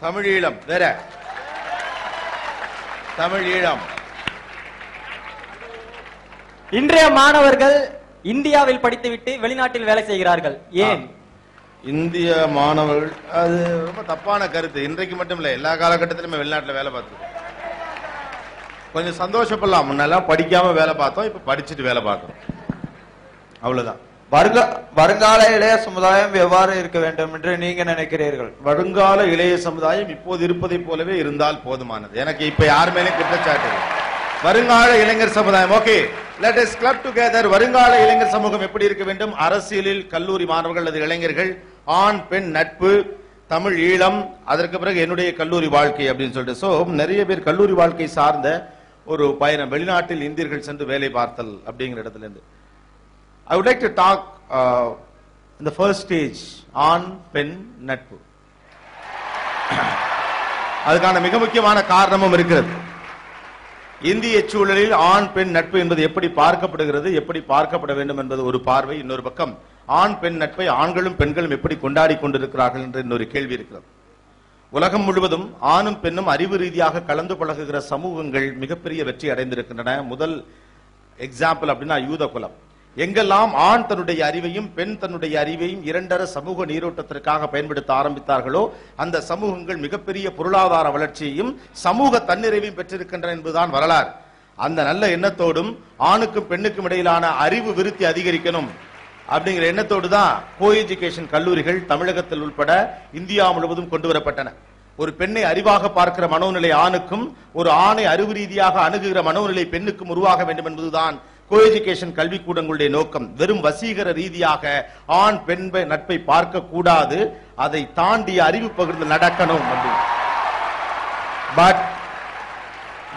தமிழீழம் வேற, தமிழீழம். இன்றைய மாணவர்கள் இந்தியாவில் படித்துவிட்டு வெளிநாட்டில் வேலை செய்கிறார்கள், ஏன்? இந்திய மாணவர்கள், அது ரொம்ப தப்பான கருத்து. இன்றைக்கு மட்டும் இல்ல, எல்லா காலகட்டத்திலுமே வெளிநாட்டில் வேலை பார்த்தோம். கொஞ்சம் சந்தோஷப்படலாம். முன்னெல்லாம் படிக்காம வேலை பார்த்தோம், இப்ப படிச்சுட்டு வேலை பார்க்கணும், அவ்வளவுதான். வருங்கால இளைய சமுதாயம் எவ்வாறு இருக்க வேண்டும் என்று நீங்க நினைக்கிறீர்கள்? வருங்கால இளைய சமுதாயம் இப்போது இருப்பதை போலவே இருந்தால் போதுமானது. எனக்கு இப்ப யார் மேலே குற்றச்சாட்டு. வருங்கால இளைஞர் சமுதாயம், okay, let us club together. வருங்கால இளைஞர் சமூகம் எப்படி இருக்க வேண்டும்? அரசியலில் கல்லூரி மாணவர்கள் அல்லது இளைஞர்கள், ஆண் பெண் நட்பு, தமிழ் ஈழம், அதற்கு பிறகு என்னுடைய கல்லூரி வாழ்க்கை அப்படின்னு சொல்லிட்டு. சோ நிறைய பேர் கல்லூரி வாழ்க்கை சார்ந்த ஒரு பயணம், வெளிநாட்டில் இந்தியர்கள் சென்று வேலை பார்த்தல் அப்படிங்கிற இடத்துல இருந்து. I would like to talk in the first stage, ஆண் பெண் நட்பு. அதுக்கான மிக முக்கியமான காரணமும் இருக்கிறது. இந்திய சூழலில் ஆண் பெண் நட்பு என்பது எப்படி பார்க்கப்படுகிறது, எப்படி பார்க்கப்பட வேண்டும் என்பது ஒரு பார்வை. இன்னொரு பக்கம் ஆண் பெண் நட்பை ஆண்களும் பெண்களும் எப்படி கொண்டாடி கொண்டிருக்கிறார்கள் என்ற இன்னொரு கேள்வி இருக்கிறது. உலகம் முழுவதும் ஆணும் பெண்ணும் அறிவு ரீதியாக கலந்து பழகுகிற சமூகங்கள் மிகப்பெரிய வெற்றி அடைந்திருக்கின்றன. முதல் எக்ஸாம்பிள் அப்படின்னா யூத குலம். எங்கெல்லாம் ஆண் தன்னுடைய அறிவையும் பெண் தன்னுடைய அறிவையும் இரண்டர சமூக நீரோட்டத்திற்காக பயன்படுத்த ஆரம்பித்தார்களோ அந்த சமூகங்கள் மிகப்பெரிய பொருளாதார வளர்ச்சியையும் சமூக தன்னிறைவையும் பெற்றிருக்கின்றன என்பதுதான் வரலாறு. அந்த நல்ல எண்ணத்தோடும் ஆணுக்கும் பெண்ணுக்கும் இடையிலான அறிவு விருத்தி அதிகரிக்கணும் அப்படிங்கிற எண்ணத்தோடு தான் கோ எஜுகேஷன் கல்லூரிகள் தமிழகத்தில் உட்பட இந்தியா முழுவதும் கொண்டு வரப்பட்டன. ஒரு பெண்ணை அறிவாக பார்க்கிற மனோநிலை ஆணுக்கும், ஒரு ஆணை அறிவு ரீதியாக அணுகுகிற மனோநிலை பெண்ணுக்கும் உருவாக வேண்டும் என்பதுதான் கோ எஜுகேஷன் கல்விக்கூடங்களுடைய நோக்கம். வெறும் வசீகர ரீதியாக ஆண் பெண் நட்பை பார்க்க கூடாது, அதை தாண்டிய அறிவு பகிர்ந்து நடக்கணும்.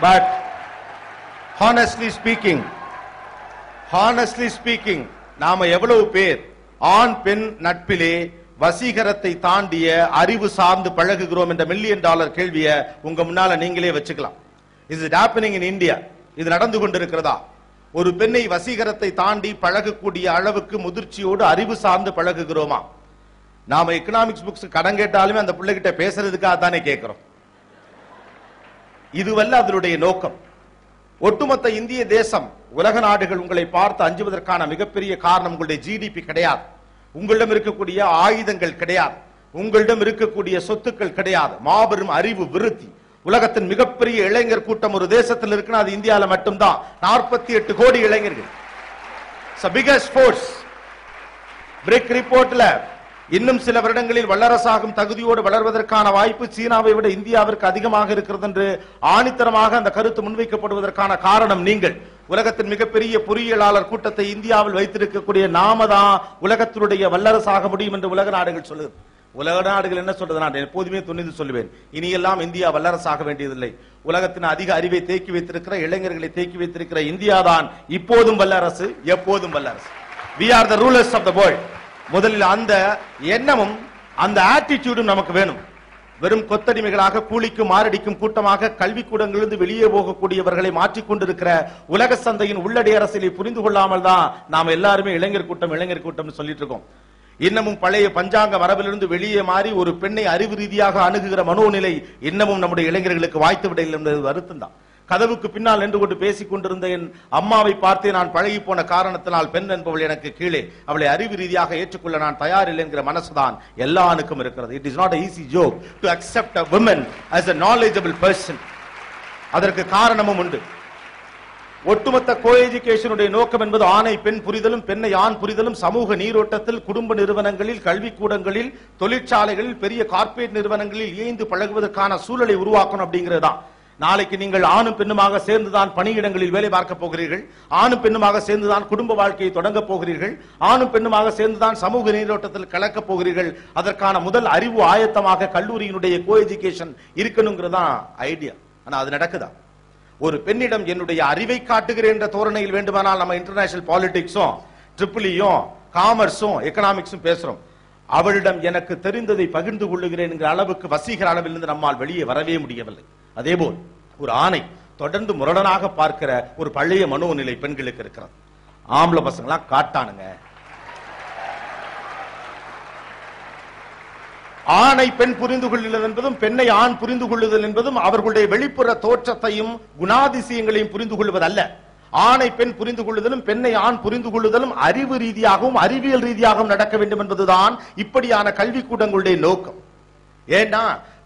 பட் honestly speaking நாம எவ்வளவு பேர் ஆண் பெண் நட்பிலே வசீகரத்தை தாண்டிய அறிவு சார்ந்து பழகுகிறோம் என்ற $1 மில்லியன் கேள்வியை உங்க முன்னால நீங்களே வச்சுக்கலாம். Is it happening in India? இது நடந்து கொண்டிருக்கிறதா? ஒரு பெண்ணை வசீகரத்தை தாண்டி பழகக்கூடிய அளவுக்கு முதிர்ச்சியோடு அறிவு சார்ந்து பழகுகிறோமா? நாம எக்கனாமிக்ஸ் புக்ஸ் கடன் கேட்டாலுமே அந்த பிள்ளைகிட்ட பேசுறதுக்காக தானே கேட்கிறோம். இதுவல்ல அதனுடைய நோக்கம். ஒட்டுமொத்த இந்திய தேசம், உலக நாடுகள் உங்களை பார்த்து அஞ்சுவதற்கான மிகப்பெரிய காரணம் உங்களுடைய ஜிடிபி கிடையாது, உங்களிடம் இருக்கக்கூடிய ஆயுதங்கள் கிடையாது, உங்களிடம் இருக்கக்கூடிய சொத்துக்கள் கிடையாது. மாபெரும் அறிவு விருத்தி. உலகத்தின் மிகப்பெரிய இளைஞர் கூட்டம் ஒரு தேசத்தில் இருக்குன்னா அது இந்தியால மட்டும்தான். 48 கோடி இளைஞர்கள். Biggest force. பிரிக் ரிப்போர்ட்ல இன்னும் சில வருடங்களில் வல்லரசாகும் தகுதியோடு வளர்வதற்கான வாய்ப்பு சீனாவை விட இந்தியாவிற்கு அதிகமாக இருக்கிறது என்று ஆணித்தரமாக அந்த கருத்து முன்வைக்கப்படுவதற்கான காரணம் நீங்கள். உலகத்தின் மிகப்பெரிய பொறியியலாளர் கூட்டத்தை இந்தியாவில் வைத்திருக்கக்கூடிய நாம தான் உலகத்தினுடைய வல்லரசாக முடியும் என்று உலக நாடுகள் சொல்லுது. உலக நாடுகள் என்ன சொல்றது? நான் எப்போதுமே துணிந்து சொல்லுவேன், இனியெல்லாம் இந்தியா வல்லரசாக வேண்டியதில்லை. உலகத்தின் அதிக அறிவை தேக்கி வைத்திருக்கிற, இளைஞர்களை தேக்கி வைத்திருக்கிற இந்தியா தான் இப்போதும் வல்லரசு, எப்போதும் வல்லரசு. We are the rulers of the world. முதலில் அந்த எண்ணமும் அந்த ஆட்டிடியூடும் நமக்கு வேணும். வெறும் கொத்தடிமைகளாக கூலிக்கும் மாரடிக்கும் கூட்டமாக கல்விக்கூடங்களிலிருந்து வெளியே போகக்கூடியவர்களை மாற்றிக்கொண்டிருக்கிற உலக சந்தையின் உள்ளடி அரசியலை புரிந்து கொள்ளாமல் தான் நாம் எல்லாருமே இளைஞர் கூட்டம் சொல்லிட்டு இருக்கோம். இன்னமும் பழைய பஞ்சாங்க மரபிலிருந்து வெளியே மாறி ஒரு பெண்ணை அறிவு ரீதியாக அணுகுகிற மனோநிலை இன்னமும் நம்முடைய இளைஞர்களுக்கு வாய்த்து விடவில்லை என்பது வருத்தம் தான். கதவுக்கு பின்னால் நின்று கொண்டு பேசிக் கொண்டிருந்த என் அம்மாவை பார்த்தே நான் பழகி போன காரணத்தினால் பெண் என்பவள் எனக்கு கீழே, அவளை அறிவு ரீதியாக ஏற்றுக்கொள்ள நான் தயாரில்லை என்கிற மனசுதான் எல்லா ஆணுக்கும் இருக்கிறது. It is not an easy job to accept a woman as a knowledgeable person. அதற்கு காரணமும் உண்டு. ஒட்டுமொத்த கோ எஜுகேஷனுடைய நோக்கம் என்பது ஆணை பெண் புரிதலும் பெண்ணை ஆண் புரிதலும் சமூக நீரோட்டத்தில் குடும்ப நிறுவனங்களில் கல்விக்கூடங்களில் தொழிற்சாலைகளில் பெரிய கார்ப்பரேட் நிறுவனங்களில் இயைந்து பழகுவதற்கான சூழலை உருவாக்கணும் அப்படிங்கிறது தான். நாளைக்கு நீங்கள் ஆணும் பெண்ணுமாக சேர்ந்துதான் பணியிடங்களில் வேலை பார்க்க போகிறீர்கள், ஆணும் பெண்ணுமாக சேர்ந்துதான் குடும்ப வாழ்க்கையை தொடங்க போகிறீர்கள், ஆணும் பெண்ணுமாக சேர்ந்துதான் சமூக நீரோட்டத்தில் கலக்க போகிறீர்கள். அதற்கான முதல் அறிவு ஆயத்தமாக கல்லூரியினுடைய கோ எஜுகேஷன் இருக்கணுங்கிறதான் ஐடியா. ஆனா அது நடக்குதா? ஒரு பெண்ணிடம் என்னுடைய அறிவை காட்டுகிறேன் என்ற தோரணையில் வேண்டுமானால் நம்ம இன்டர்நேஷனல் பாலிடிக்ஸும் ட்ரிபிளியும் காமர்ஸும் எக்கனாமிக்ஸும் பேசுறோம். அவளிடம் எனக்கு தெரிந்ததை பகிர்ந்து கொள்ளுகிறேன் என்கிற அளவுக்கு வசீகர அளவிலிருந்து நம்மால் வெளியே வரவே முடியவில்லை. அதேபோல் ஒரு ஆணை தொடர்ந்து முரடனாக பார்க்கிற ஒரு பழைய மனோநிலை பெண்களுக்கு இருக்கிறது. ஆம்பளை பசங்களா காட்டானுங்க. ஆணை பெண் புரிந்து கொள்ளுதல் என்பதும் பெண்ணை ஆண் புரிந்து கொள்ளுதல் என்பதும் அவர்களுடைய வெளிப்புற தோற்றத்தையும் குணாதிசயங்களையும் புரிந்து கொள்வது அல்ல. ஆணை பெண் புரிந்து கொள்ளுதலும் பெண்ணை ஆண் புரிந்து கொள்ளுதலும் அறிவு ரீதியாகவும் அறிவியல் ரீதியாகவும் நடக்க வேண்டும் என்பதுதான் இப்படியான கல்விக்கூடங்களுடைய நோக்கம். ஏன்னா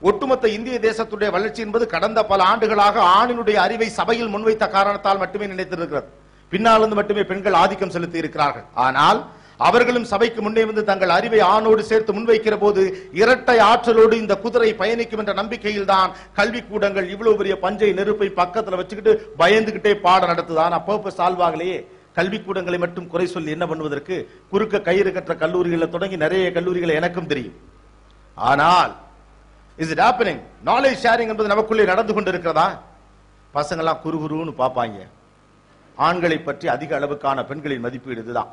ஒட்டுமொத்த இந்திய தேசத்துடைய வளர்ச்சி என்பது கடந்த பல ஆண்டுகளாக ஆணினுடைய அறிவை சபையில் முன்வைத்த காரணத்தால் மட்டுமே நினைத்திருக்கிறது. பின்னாலிருந்து மட்டுமே பெண்கள் ஆதிக்கம் செலுத்தி இருக்கிறார்கள். ஆனால் அவர்களும் சபைக்கு முன்னே வந்து தங்கள் அறிவை ஆணோடு சேர்த்து முன்வைக்கிற போது இரட்டை ஆற்றலோடு இந்த குதிரை பயணிக்கும் என்ற நம்பிக்கையில் தான் கல்விக்கூடங்கள் இவ்வளவு பெரிய பஞ்சை நெருப்பை பக்கத்துல வச்சுக்கிட்டு பயந்துகிட்டே பாடம் நடத்துதான். அப்பப்ப சால்வாகலையே கல்விக்கூடங்களை மட்டும் குறை சொல்லி என்ன பண்ணுவதற்கு குறுக்க கயிறு கற்ற கல்லூரிகளை தொடங்கி நிறைய கல்லூரிகளை எனக்கும் தெரியும். ஆனால் is it happening? knowledge sharing என்பது நமக்குள்ளே நடந்து கொண்டிருக்கிறதா? பசங்கெல்லாம் குறுகுறுன்னு பார்ப்பாங்க. ஆண்களை பற்றி அதிக அளவுக்கான பெண்களின் மதிப்பீடு இதுதான்.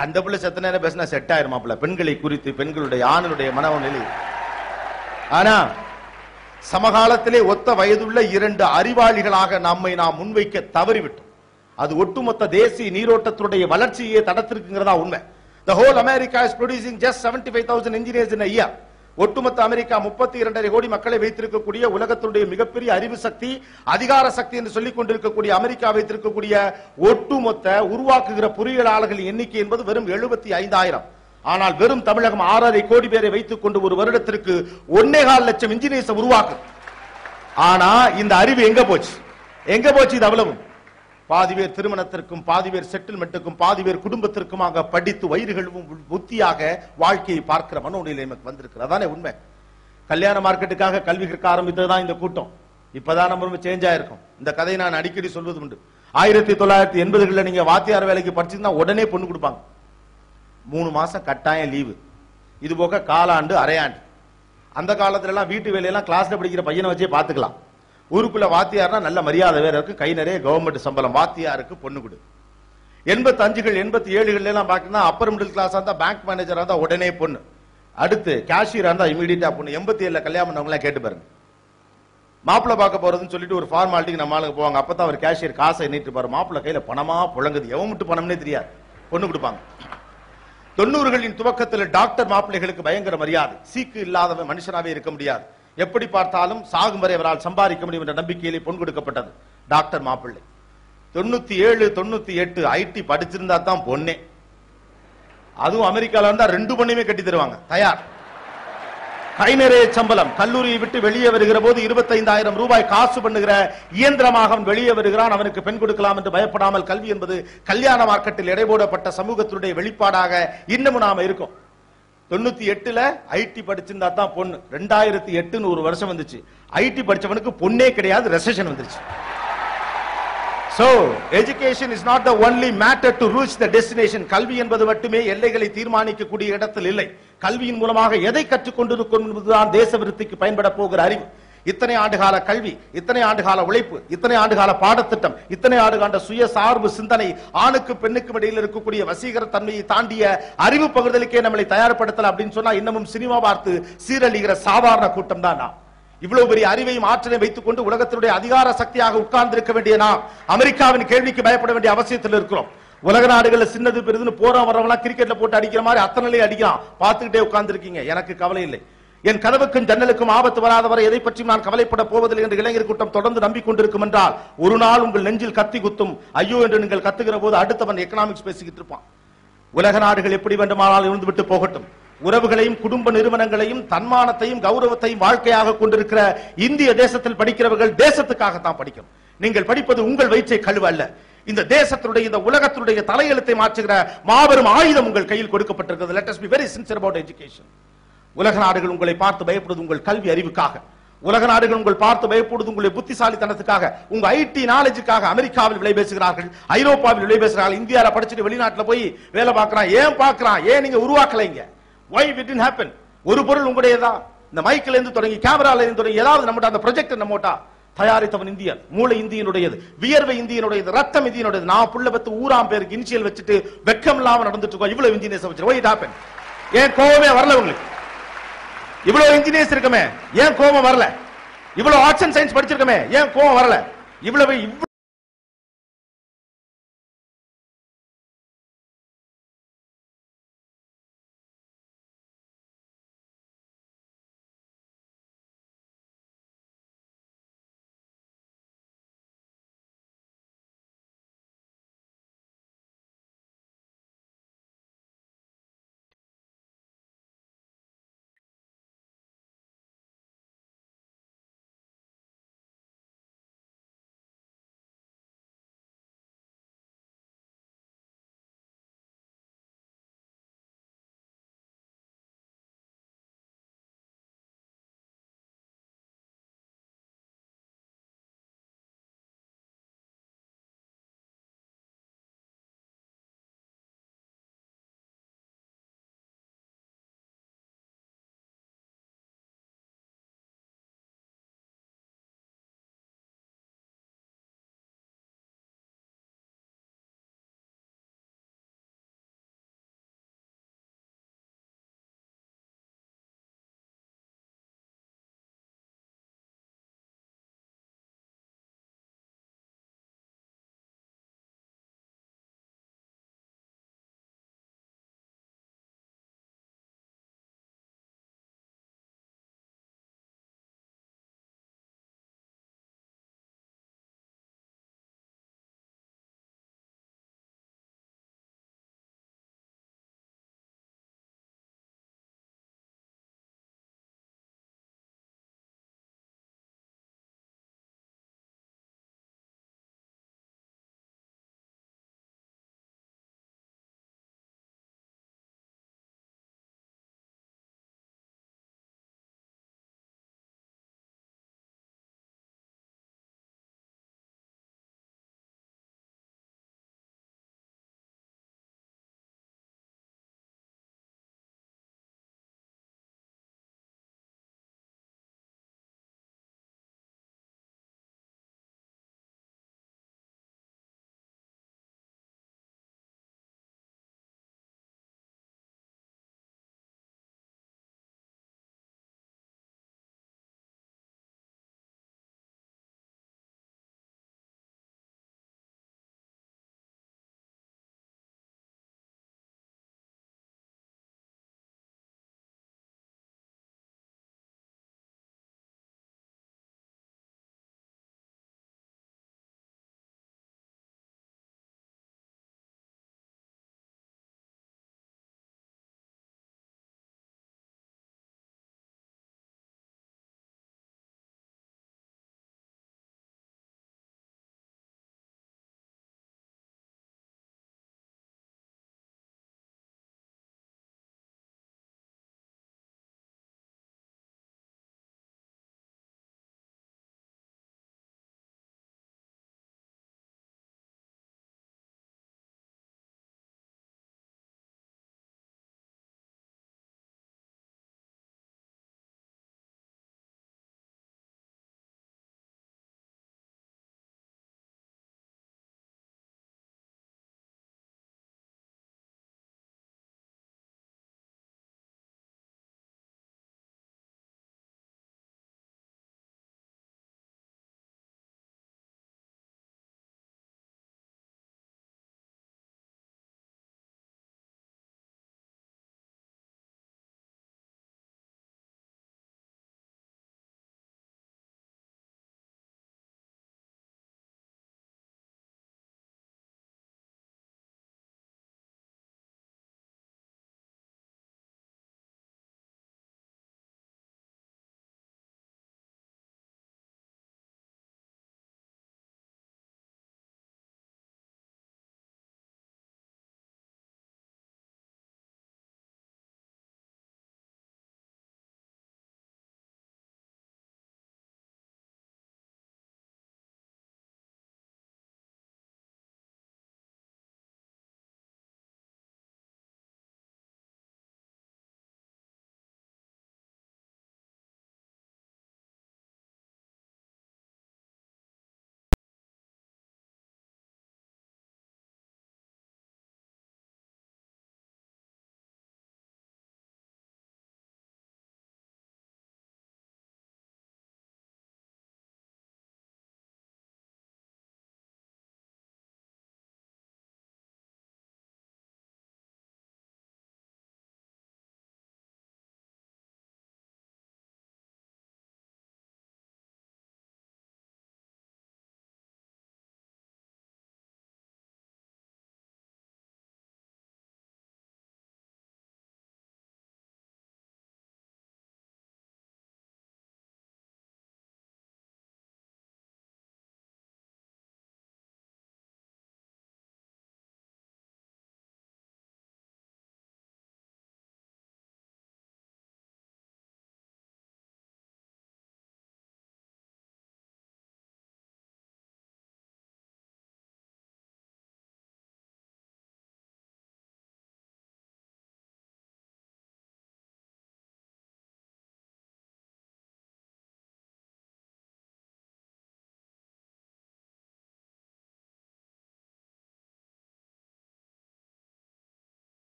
அந்த பிள்ளை செத்த நேரம் பேசினா செட் ஆயிருமாப்ல பெண்களை குறித்து பெண்களுடைய ஆணுடைய மனநிலை. ஆனா சமகாலத்திலே ஒத்த வயதுள்ள இரண்டு அறிவாளிகளாக நம்மை நாம் முன்வைக்க தவறிவிட்டோம். அது ஒட்டுமொத்த தேசிய நீரோட்டத்துடைய வளர்ச்சியை தடுத்திருக்குங்கிறதா உண்மை. The whole America is producing just 75,000 engineers in a year. ஒட்டுமொத்த அமெரிக்கா 32.5 கோடி மக்களை வைத்திருக்கக்கூடிய உலகத்துடைய மிகப்பெரிய அறிவு சக்தி அதிகார சக்தி என்று சொல்லிக் கொண்டிருக்கக்கூடிய அமெரிக்கா வைத்திருக்கக்கூடிய ஒட்டுமொத்த உருவாக்குகிற பொறியியலாளர்களின் எண்ணிக்கை என்பது வெறும் 75,000. ஆனால் வெறும் தமிழகம் 6.5 கோடி பேரை வைத்துக் கொண்டு ஒரு வருடத்திற்கு 1.25 லட்சம் இன்ஜினியர்ஸ் உருவாக்கு. ஆனா இந்த அறிவு எங்க போச்சு? இது அவ்வளவு. பாதி பேர் திருமணத்திற்கும் பாதி பேர் செட்டில்மெண்ட்டுக்கும் பாதி பேர் குடும்பத்திற்குமாக படித்து வயிறுகளும் புத்தியாக வாழ்க்கையை பார்க்கிற மனோநிலை நமக்கு வந்திருக்கிறது. அதானே உண்மை. கல்யாண மார்க்கெட்டுக்காக கல்வி கற்க ஆரம்பித்ததுதான் இந்த கூட்டம். இப்பதான் நம்ம சேஞ்ச் ஆயிருக்கும். இந்த கதையை நான் அடிக்கடி சொல்வது உண்டு. 1980களில் நீங்க வாத்தியார் வேலைக்கு படிச்சிருந்தா உடனே பொண்ணு கொடுப்பாங்க. 3 மாசம் கட்டாயம் லீவு. இது போக காலாண்டு அரையாண்டு. அந்த காலத்துல எல்லாம் வீட்டு வேலையெல்லாம் கிளாஸ்ல படிக்கிற பையனை வச்சே பாத்துக்கலாம். ஊருக்குள்ள வாத்தியார்னா நல்ல மரியாதை வேற இருக்கு. கை நிறைய கவர்மெண்ட் சம்பளம். வாத்தியாருக்கு பொண்ணு கொடு. 85கள் 87கள் எல்லாம் பாத்தீங்கன்னா அப்பர் மிடில் கிளாஸ் இருந்தா பேங்க் மேனேஜரா இருந்தா உடனே பொண்ணு. அடுத்து கேஷியரா இருந்தா இமீடியட்டா பொண்ணு. 87ல கல்யாணம் பண்ணவங்க கேட்டு பாருங்க. மாப்பிள்ள பார்க்க போறதுன்னு சொல்லிட்டு ஒரு ஃபார்மாலிட்டிக்கு நம்ம ஆளுங்க போவாங்க. அப்பதான் அவர் கேஷியர் காசை எண்ணிட்டு பாரு. மாப்பிள்ள கையில பணமா புழங்குது. எவன் மட்டும் பணம்னே தெரியாது. பொண்ணு கொடுப்பாங்க. 90களின் துவக்கத்தில் டாக்டர் மாப்பிள்ளைகளுக்கு பயங்கர மரியாதை. சீக்கு இல்லாதவன் மனுஷனாவே இருக்க முடியாது. எப்படி பார்த்தாலும் சாகும் வரை அவரால் சம்பாதிக்க முடியும் என்ற நம்பிக்கையிலே பொன் கொடுக்கப்பட்டது டாக்டர் மாப்பிள்ளை. 97 98 ஐடி படிச்சிருந்தா தான் பொண்ணே. அதுவும் அமெரிக்கால இருந்தா 2 பொண்ணுமே கட்டி தருவாங்க. தயார். கை நிறைய சம்பளம். கல்லூரியை விட்டு வெளியே வருகிற போது 25,000 ரூபாய் காசு பண்ணுகிற இயந்திரமாக அவன் வெளியே வருகிறான். அவனுக்கு பெண் கொடுக்கலாம் என்று பயப்படாமல் கல்வி என்பது கல்யாண மார்க்கெட்டில் எடைபோடப்பட்ட சமூகத்தினுடைய வெளிப்பாடாக இன்னமும் நாம இருக்கும். 98ல ஐடி படிச்சிருந்தா தான் பொண்ணு. 2008 ஒரு வருஷம் வந்துச்சு. ஐடி படிச்சவனுக்கு பொண்ணே கிடையாது. ரெசெஷன் வந்துருச்சு. So education is not the only matter to reach the destination. கல்வி என்பது மட்டுமே எல்லைகளை தீர்மானிக்கக்கூடிய இடத்தில் இல்லை. கல்வியின் மூலமாக எதை கற்றுக்கொண்டிருக்கும் என்பதுதான் தேச விருத்திக்கு பயன்பட போகிற அறிவு. இத்தனை ஆண்டுகால கல்வி, இத்தனை ஆண்டுகால உழைப்பு, இத்தனை ஆண்டுகால பாடத்திட்டம், இத்தனை ஆண்டுகால சுய சார்பு சிந்தனை, ஆணுக்கு பெண்ணுக்கும் இடையில் இருக்கக்கூடிய வசீகர தன்மையை தாண்டிய அறிவு பகிர்தலுக்கே நம்மளை தயார்படுத்தல அப்படின்னு சொன்னா இன்னமும் சினிமா பார்த்து சீரழிகிற சாதாரண கூட்டம் தான் நாம். இவ்வளவு பெரிய அறிவையும் ஆற்றலையும் வைத்துக் கொண்டு உலகத்தினுடைய அதிகார சக்தியாக உட்கார்ந்து இருக்க வேண்டிய நாம் அமெரிக்காவின் கேள்விக்கு பயப்பட வேண்டிய அவசியத்தில் இருக்கிறோம். உலக நாடுகள்ல சின்னது பெரிதுன்னு போறோம் வரவெல்லாம் கிரிக்கெட்ல போட்டு அடிக்கிற மாதிரி அத்தனை அடிக்கலாம். பார்த்துக்கிட்டே உட்கார்ந்து இருக்கீங்க. எனக்கு கவலை இல்லை. என் கதவுக்கும் ஜன்னலுக்கும் ஆபத்து வராதவரை எதை பற்றி நான் கவலைப்பட போவதில்லை என்று இளைஞர் கூட்டம் தொடர்ந்து நம்பிக்கொண்டிருக்கும் என்றால் ஒரு நாள் உங்கள் நெஞ்சில் கத்தி குத்தும். ஐயோ என்று நீங்கள் கத்துகிற போது அடுத்தவன் எக்கனாமிக்ஸ் பேசிக்கிட்டு இருப்பான். உலக நாடுகள் எப்படி வேண்டுமானால் இருந்து விட்டு போகட்டும். உறவுகளையும் குடும்ப நிறுவனங்களையும் தன்மானத்தையும் கௌரவத்தையும் வாழ்க்கையாக கொண்டிருக்கிற இந்திய தேசத்தில் படிக்கிறவர்கள் தேசத்துக்காகத்தான் படிக்கணும். நீங்கள் படிப்பது உங்கள் வயிற்றை கழுவ அல்ல. இந்த தேசத்துடைய இந்த உலகத்துடைய தலையெழுத்தை மாற்றுகிற மாபெரும் ஆயுதம் உங்கள் கையில் கொடுக்கப்பட்டிருக்கிறது. Let us be very sincere about education. உலக நாடுகள் உங்களை பார்த்து பயப்படுவது உங்கள் கல்வி அறிவுக்காக. உலக நாடுகள் உங்கள் பார்த்து பயப்படுவது உங்களுடைய புத்திசாலித்தனத்துக்காக, உங்க ஐடி நாலேஜுக்காக. அமெரிக்காவில் விலை பேசுகிறார்கள், ஐரோப்பாவில் விலை பேசுகிறார்கள். இந்தியால படிச்சுட்டு வெளிநாட்டுல போய் வேலை பார்க்கறான். ஏன் பார்க்கறான்? ஏன் நீங்க உருவாக்கலைங்க? Why it didn't happen? ஒரு பொருள் உங்களுடையதா? இந்த மைக்ல இருந்து தொடங்கி கேமரால இருந்து தொடங்கி ஏதாவது நம்மட்ட அந்த ப்ரொஜெக்டர் நம்மட்ட தயாரித்தவன் இந்தியன். மூளை இந்தியனுடையது, வியர்வை இந்தியனுடையது, ரத்தம் இந்தியனுடையது. நான் புள்ள பத்து ஊராம் பேருக்கு இனிஷியல் வச்சுட்டு வெக்கம் இல்லாம நடந்துட்டு இருக்கோம். இவ்வளவு இன்ஜினியர்ஸ் வச்சு why it happened? ஏன் கோவமே வரல உங்களுக்கு? இவ்வளவு இன்ஜினியர்ஸ் இருக்கமே, ஏன் கோபம் வரல? இவ்வளவு ஆர்ட்ஸ் அண்ட் சயின்ஸ் படிச்சிருக்கமே, ஏன் கோபம் வரல? இவ்வளவு